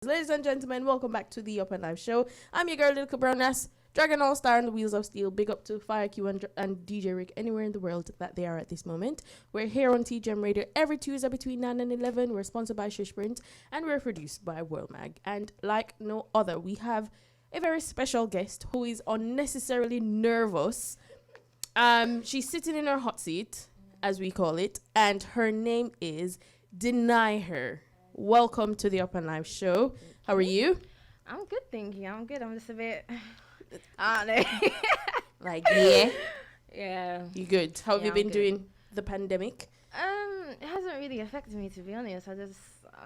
Ladies and gentlemen, welcome back to the Upnlive show. I'm your girl, Little Brown Ass, Dragon All Star on the Wheels of Steel. Big up to FireQ and DJ Rick anywhere in the world that they are at this moment. We're here on TGM Radio every Tuesday between 9 and 11. We're sponsored by Shishprint and we're produced by World Mag. And like no other, we have a very special guest who is unnecessarily nervous. She's sitting in her hot seat, as we call it, and her name is DenyHer. Welcome to the Upnlive show. How are you? I'm good, thank you. I'm good. I'm just a bit, I don't know. Like, yeah? Yeah. You good? How have you been good. doing the pandemic? It hasn't really affected me, to be honest. I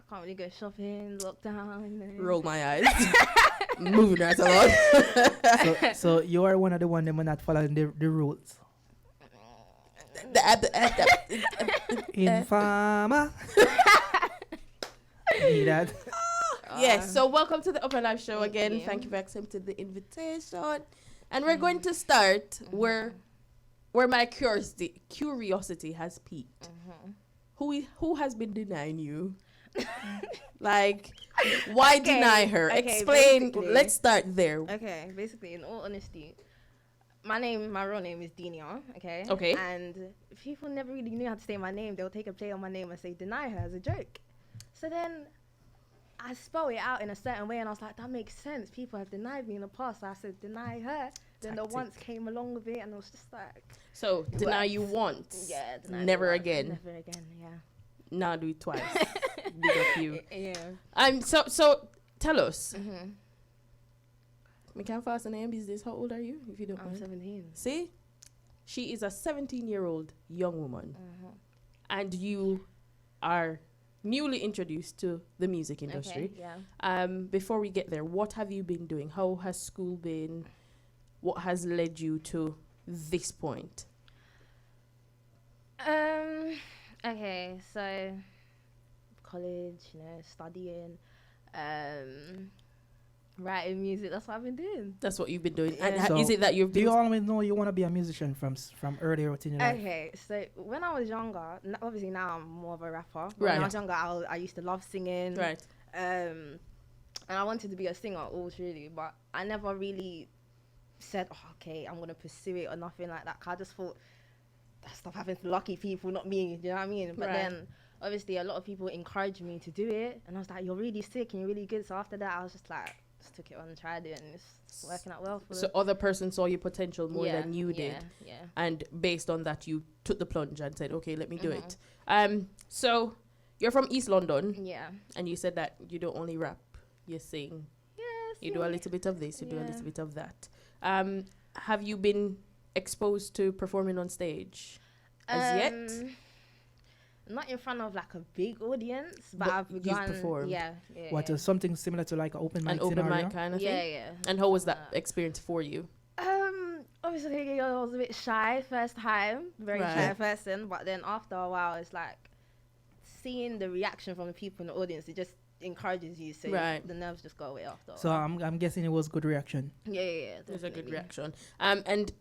can't really go shopping, lockdown. Roll my eyes. Moving right along. so you are one of the ones that are not following the rules. Infama. Need that. Yes, so welcome to the Upnlive show again. Thank you for accepting the invitation. And we're going to start where my curiosity has peaked. Who has been denying you? Like, why deny her? Explain. Let's start there. Okay, basically, in all honesty, my real name is DenyHer, okay? Okay. And people never really knew how to say my name. They'll take a play on my name and say DenyHer as a joke. So then I spell it out in a certain way, and I was like, that makes sense. People have denied me in the past. So I said, DenyHer. Then the once came along with it, and I was just like... So, deny you once. Yeah. Never again. Never again, yeah. Now do it twice. Big up you. Yeah. So tell us. We can't fast name business. How old are you, if you don't mind? I'm 17. See? She is a 17-year-old young woman. And you are newly introduced to the music industry. Okay, yeah. Before we get there, what have you been doing? How has school been? What has led you to this point? Okay, so college, studying, writing music. That's what I've been doing. That's what you've been doing. Yeah. And So is it that you've do been... you always know you want to be a musician from earlier in your life? Okay, so when I was younger, obviously now I'm more of a rapper. But Right. when I was younger, I used to love singing. Right. And I wanted to be a singer, all truly, but I never really said, okay, I'm gonna pursue it or nothing like that. 'Cause I just thought that stuff happens to lucky people, not me. You know what I mean? But then obviously a lot of people encouraged me to do it, and I was like, you're really sick and you're really good. So after that, I was just like, just took it on and tried it, and it's working out well for So other person saw your potential more than you did. Yeah. And based on that, you took the plunge and said, okay, let me do it. So you're from East London. Yeah. And you said that you don't only rap, you sing. Yes. You do a little bit of this, you do a little bit of that. Have you been exposed to performing on stage as yet? Not in front of like a big audience, but I've you've begun. performed. Yeah. What is something similar to like an open mic An open scenario? mic kind of thing? Yeah. And how was that experience for you? Obviously I was a bit shy first time, very shy person, but then after a while it's like seeing the reaction from the people in the audience, it just encourages you, so the nerves just go away after. So I'm guessing it was good reaction. Yeah. There's a good reaction. And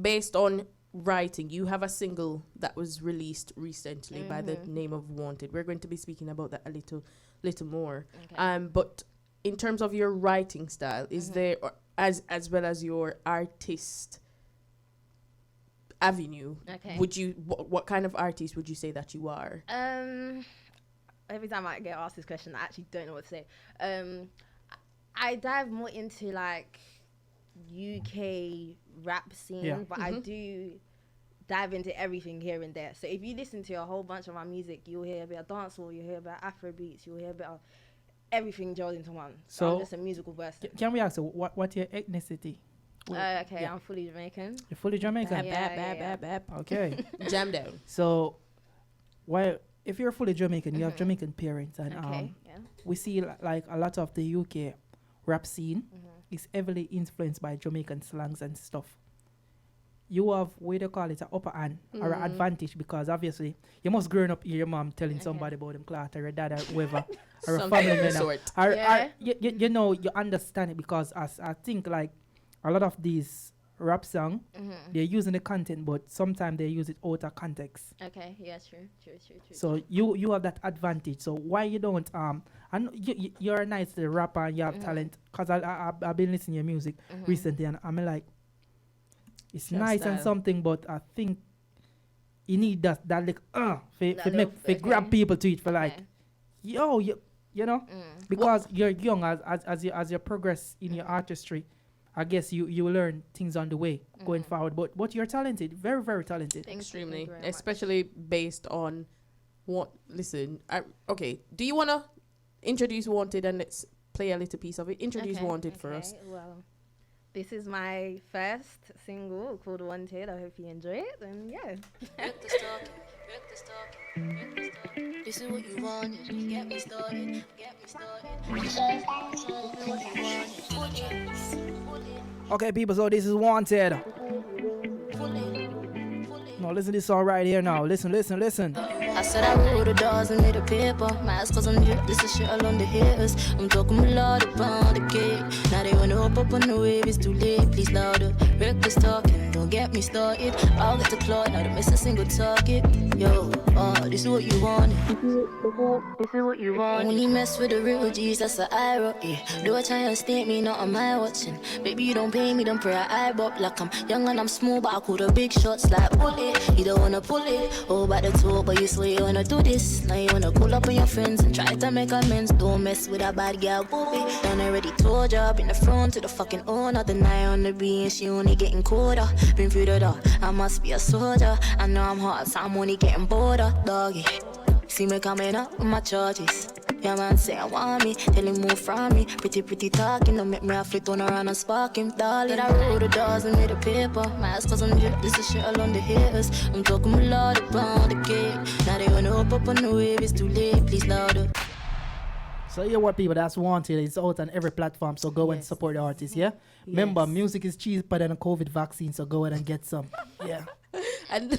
based on writing, you have a single that was released recently by the name of Wanted. We're going to be speaking about that a little more. Okay. But in terms of your writing style, is there, as well as your artist avenue, would you what kind of artist would you say that you are? Every time I get asked this question, I actually don't know what to say. I dive more into like UK rap scene, but I do dive into everything here and there. So if you listen to a whole bunch of my music, you'll hear a bit of dancehall, you'll hear a bit of Afro beats, you'll hear a bit of everything gelled into one. So I'm just a musical person. Can we ask you what's your ethnicity? I'm fully Jamaican. You're fully Jamaican? Yeah. Okay. Jam down. So, if you're fully Jamaican, you have Jamaican parents, and we see like a lot of the UK rap scene is heavily influenced by Jamaican slangs and stuff. You have, what do you call it, an upper hand or an advantage, because obviously you must grown up your mom telling somebody about them class, or your dad, or whoever, or a family member. You know, you understand it, because as I think like a lot of these rap song, they're using the content, but sometimes they use it out of context. Okay, yeah, true. So you have that advantage. So why you don't I know you're a nice rapper and you have talent, cause I've been listening to your music recently and I'm like, it's Your nice style. and something, but I think you need that like for grab people to it for like, yo, you know, because you're young as you progress in your artistry. I guess you will learn things on the way going forward. But you're talented, very, very talented. Extremely, Thank you very especially based on what. Listen, okay. Do you wanna introduce Wanted and let's play a little piece of it? Introduce Wanted for us. Well, this is my first single called Wanted. I hope you enjoy it. And yeah. This is what you wanted. Get me started. Okay, people, so this is Wanted. No, listen to this song right here now. Listen. I said I rolled the doors and made a paper. My ass cause I'm here, this is shit along the haters. I'm talking a lot about the gate. Now they wanna hop up on the wave, it's too late. Please louder, reckless talking, don't get me started. I'll get the claw, now to miss a single target. Yo, this is what you wanted. This is what you want. Only mess with the real G's, that's the ira. Yeah. Do I try and state me, not on my watching. Baby, you don't pay me, don't pray I bop. Like I'm young and I'm small, but I call the big shots like bullet. You don't wanna pull it, oh, about the talk, but you swear you wanna do this. Now you wanna pull up on your friends and try to make amends. Don't mess with a bad girl, booby. Done already told ya, been the front to the fucking owner. The night on the beat and she only getting colder. Been through the door, I must be a soldier. I know I'm hot, so I'm only getting bolder, doggy. See me coming up with my charges. Yeah, man, say I want me, tell him move from me. Pretty talking, don't make me have to turn around and spark him, darling. I rolled the doors and made a paper. My ass cause I'm here, this is shit along the haters. I'm talking a lot about the gate. Now they wanna hop up on the wave, it's too late, please louder. So you know what, people, that's Wanted. It's out on every platform, so go and support the artist, yeah? Remember, music is cheaper than a COVID vaccine, so go ahead and get some. Yeah. And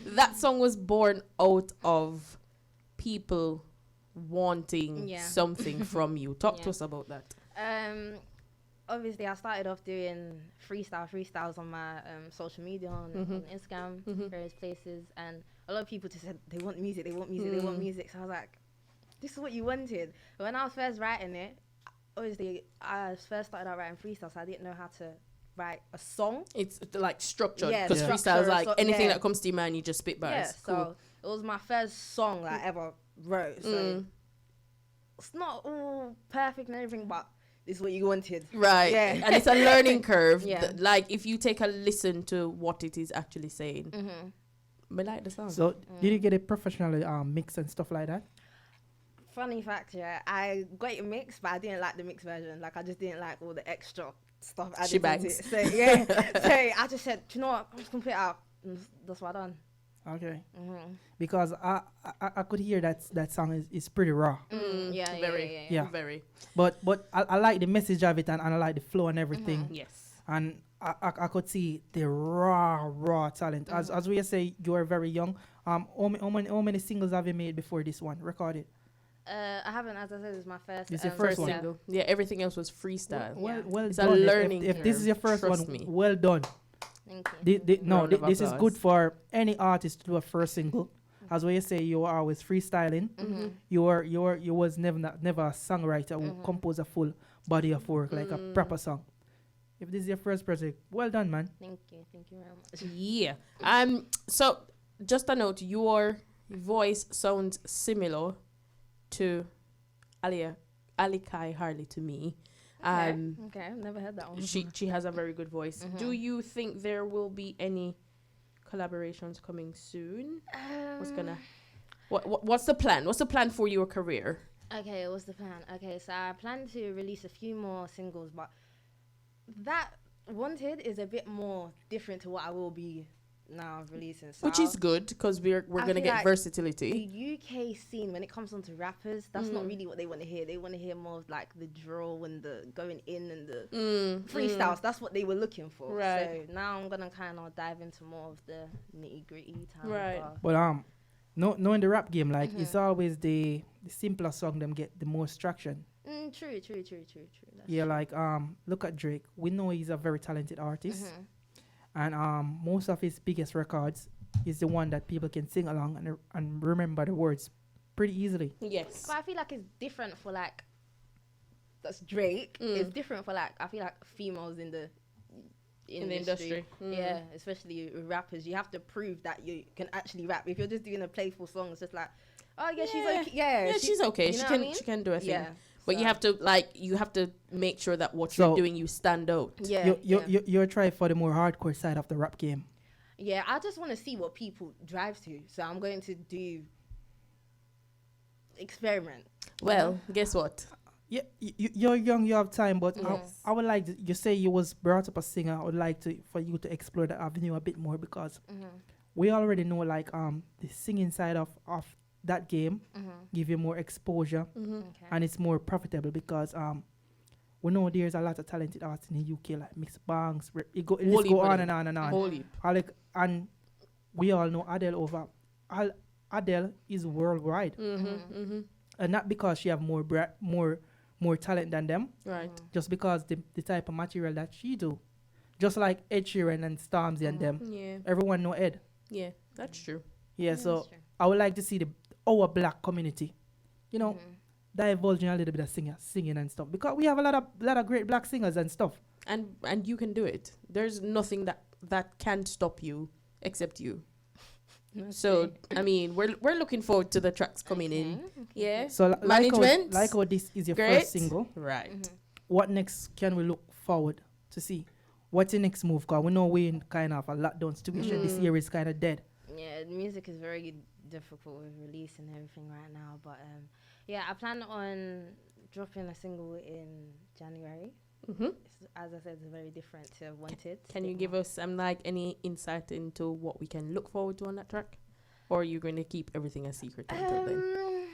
that song was born out of people wanting something from you. Talk to us about that. Obviously I started off doing freestyles on my social media on Instagram, various places, and a lot of people just said they want music. So I was like, this is what you wanted. When I was first writing it, obviously I first started out writing freestyle, so I didn't know how to write a song. It's like structured, because freestyle is like anything that comes to your mind, you just spit bars. Yeah, so it was my first song that I ever wrote. So it's not all perfect and everything, but this is what you wanted. Right. Yeah. And it's a learning curve. Yeah. Like if you take a listen to what it is actually saying. But like the song. So did you get it professionally mix and stuff like that? Funny fact, I got it mixed, but I didn't like the mixed version. Like I just didn't like all the extra stuff added to it. So so I just said, do you know what? I'm just gonna put it out. And that's what I done. Okay. Because I could hear that song is pretty raw. Very. But I like the message of it and I like the flow and everything. Yes. And I could see the raw talent. As we say, you are very young. How many singles have you made before this one? Recorded? I haven't, as I said, it's my first. This is your first one. Single. Yeah, everything else was freestyle. Well it's done. a learning If this is your first Trust one, me. well done. Thank you. This is good for any artist to do a first single. As what you say, you are always freestyling. You was never a songwriter who compose a full body of work like a proper song. If this is your first project, well done, man. Thank you very much. Yeah. So just a note, your voice sounds similar to Alikai Harley to me. Okay, I've never heard that one. She has a very good voice. Do you think there will be any collaborations coming soon? What's the plan? What's the plan for your career? Okay, what's the plan? Okay, so I plan to release a few more singles, but that Wanted is a bit more different to what I will be now releasing. So which is good because we're gonna get like versatility. The UK scene, when it comes on to rappers, that's not really what they want to hear. They want to hear more of like the drill and the going in and the freestyles. That's what they were looking for. Right. So now I'm gonna kind of dive into more of the nitty gritty time. Right. But no, in the rap game, like it's always the simpler song them get the most traction. True. That's yeah, like look at Drake. We know he's a very talented artist. And most of his biggest records is the one that people can sing along and remember the words pretty easily. Yes. But I feel like it's different for like, that's Drake. It's different for like, I feel like females in the industry. Yeah, especially rappers. You have to prove that you can actually rap. If you're just doing a playful song, it's just like, oh yeah, she's okay. Yeah, she's okay. She can do a thing. Yeah. But you have to make sure that what you're doing, you stand out. Yeah. You're trying for the more hardcore side of the rap game. Yeah, I just want to see what people drive to. So I'm going to do experiment. Well, guess what? Yeah, you're young, you have time, but I would like to, you say you was brought up a singer. I would like for you to explore the avenue a bit more, because we already know like the singing side of that game give you more exposure, and it's more profitable, because we know there's a lot of talented artists in the UK like Mix Banks. It go on and on and on. And we all know Adele is worldwide, and not because she have more talent than them, right? Just because the type of material that she do, just like Ed Sheeran and Stormzy and them. Yeah, everyone know Ed. Yeah, that's true. Yeah, so I would like to see our black community, divulging a little bit of singing and stuff, because we have a lot of great black singers and stuff. And you can do it. There's nothing that can stop you except you. So I mean, we're looking forward to the tracks coming in. Yeah. So management, like how this is your first single, right? What next can we look forward to see? What's your next move? Cause we know we're in kind of a lockdown situation. This year is kind of dead. Yeah, music is very difficult with releasing everything right now. But yeah, I plan on dropping a single in January. As I said, it's very different to Wanted. Can you give us any insight into what we can look forward to on that track, or are you going to keep everything a secret until then?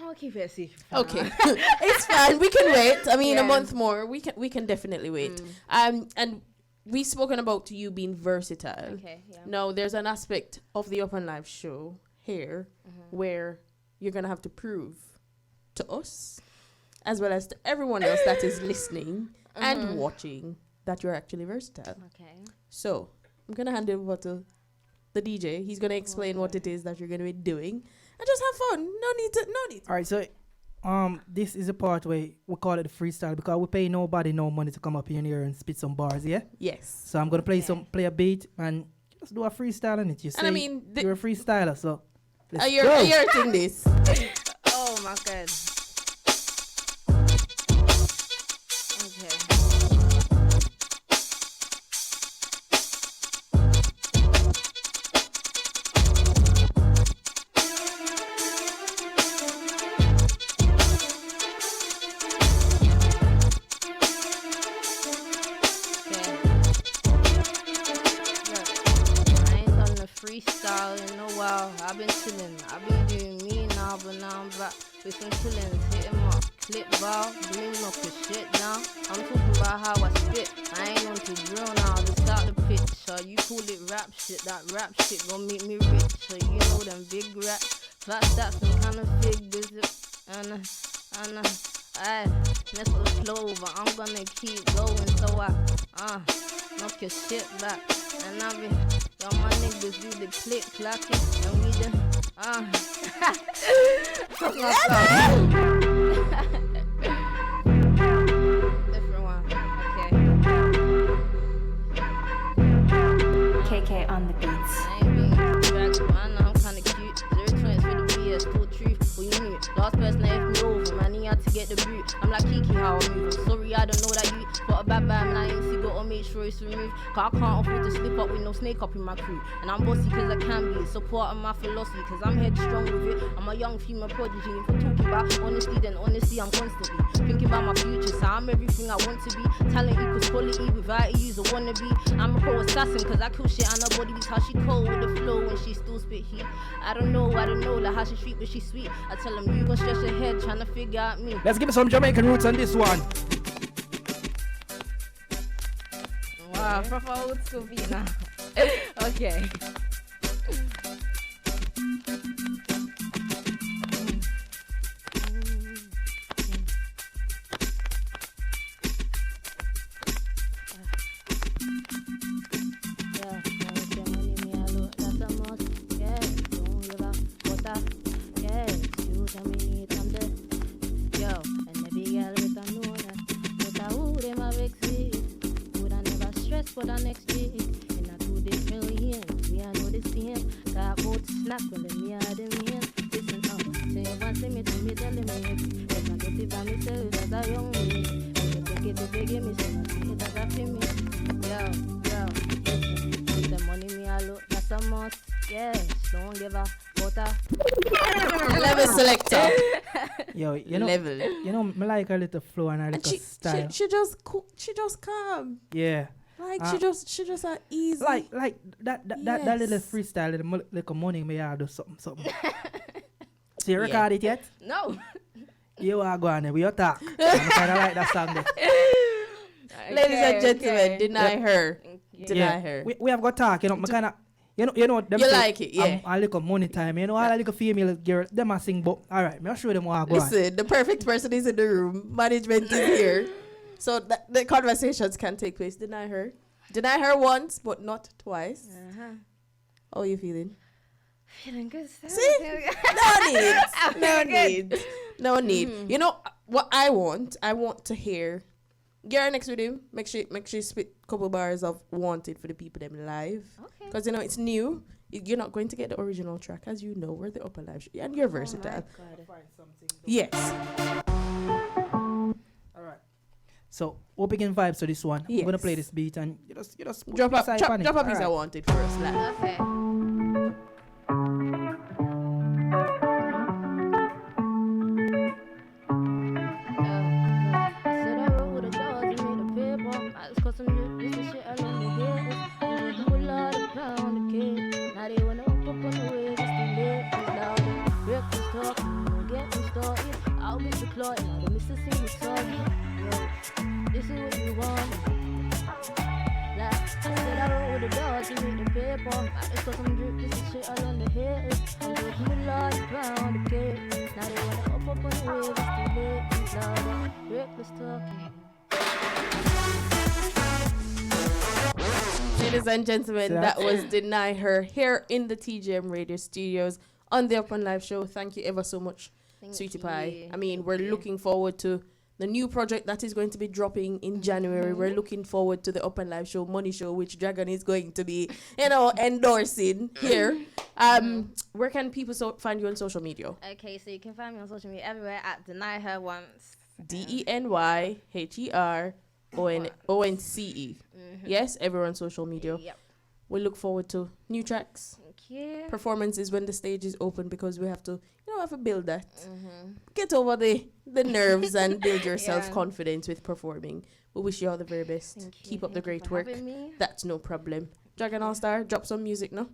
I'll keep it a secret. Okay, it's fine. We can wait. I mean, a month more. We can definitely wait. And we've spoken about you being versatile. Okay. Yeah. Now, there's an aspect of the Upnlive show here where you're gonna have to prove to us, as well as to everyone else that is listening and watching, that you're actually versatile. Okay. So I'm gonna hand it over to the DJ. He's gonna explain what it is that you're gonna be doing, and just have fun. No need. All right. So, this is a part where we call it the freestyle, because we pay nobody no money to come up in here and spit some bars. Yeah. Yes. So I'm gonna play a beat and just do a freestyle on it. You say, and I mean, you're a freestyler, so are you hearing this? Oh my god. Okay. Freestyle in a while, I've been chilling, I've been doing me now, but now I'm back with some killings, hit him up, clip ball, doing up his shit now. I'm talking about how I spit, I ain't on to drill now, just start the pitch, you call it rap shit, that rap shit gon' make me rich, you know them big rap, flat stats and kind of figures, and I mess with the flow, but I'm gonna keep going, so I knock your shit back, and I be, yo, my niggas do the click clacking, and we just, different one, okay. KK on the beats. I ain't being dragged, man, I'm kinda cute, 020s for the BS, full truth, well you knew it, last person that F me over, man, he had to get the boot, I'm like Kiki how I move, I'm sorry I don't know that you got a bad man, I ain't see, gotta make sure it's removed, cause I can't afford to slip up with no snake up in my crew, and I'm bossy cause I can be, it's a part of my philosophy, cause I'm headstrong with it, I'm a young female prodigy, if we're talking about honesty, then honestly I'm constantly thinking about my future, so I'm everything I want to be, talent equals quality, without it use a wannabe, I'm a pro assassin cause I kill shit and her body beats how she cold with the flow when she still spit heat, I don't know, like how she treat but she sweet, I tell them you gon' stretch your head trying to figure out me. Let's give it some Jamaican roots on this one. Wow, proper old school beat now. Okay. for the next year. In a 2 different lanes, we are know the same. Talk about snack when me are the main. Listen up, say you want see me to me tell me. Cause I get it by myself as a young man. You take it to beg me, so I see it as a female. Yo, listen, with the money me a look, that's a must. Yes, don't give a butter. Level selector. Yo, you know, Level. You know, me like her little flow and her little style. She just she just calm. Yeah. Like she just easy. Like that little freestyle, like a morning me I do something. So you record it yet? No. You are going there, we are talk. I kind of like that song there. Ladies and gentlemen, deny her. Yeah. Deny her. We have got talk, you know, kind of, you know, them you like it, yeah. I like a money time, you know, I like a female girl, them I sing, but all right, me I'll show them what I go on. Listen, the perfect person is in the room. Management is here. So the conversations can take place. Deny her. Deny her once, but not twice. Uh-huh. How are you feeling? Feeling good. See? No need. Mm-hmm. You know what I want? I want to hear. Get next with him. Make sure spit a couple bars of "Wanted" for the people them live. Okay. Because you know it's new. You're not going to get the original track, as you know. We're the Upnlive show, and you're versatile. Yes. All right. So we'll begin vibes to this one. Yes. I'm gonna play this beat and you just Drop a piece Alright. I wanted first. Like. Okay. This is what you want. Like, I said I wrote with the dogs, you read the paper. I just got some drip, this is shit all on the head. I'm working with Lord around the gate. Now they wanna up on the wave, it's too late. It's louder, reckless talking. Ladies and gentlemen, that was Deny Her here in the TGM Radio Studios on the Upnlive show. Thank you ever so much, Sweetie Pie. I mean, we're looking forward to the new project that is going to be dropping in January. We're looking forward to the Upnlive show, Money Show, which Dragon is going to be, endorsing here. Where can people find you on social media? Okay, so you can find me on social media everywhere at DenyHer once. DenyHeronce. Yes, everyone on social media. Yep. We look forward to new tracks. Thank you. Performances when the stage is open, because we have to build that. Get over the nerves and build your self-confidence with performing. We wish you all the very best. Keep up the great work. That's no problem. Dragon All Star, drop some music, no?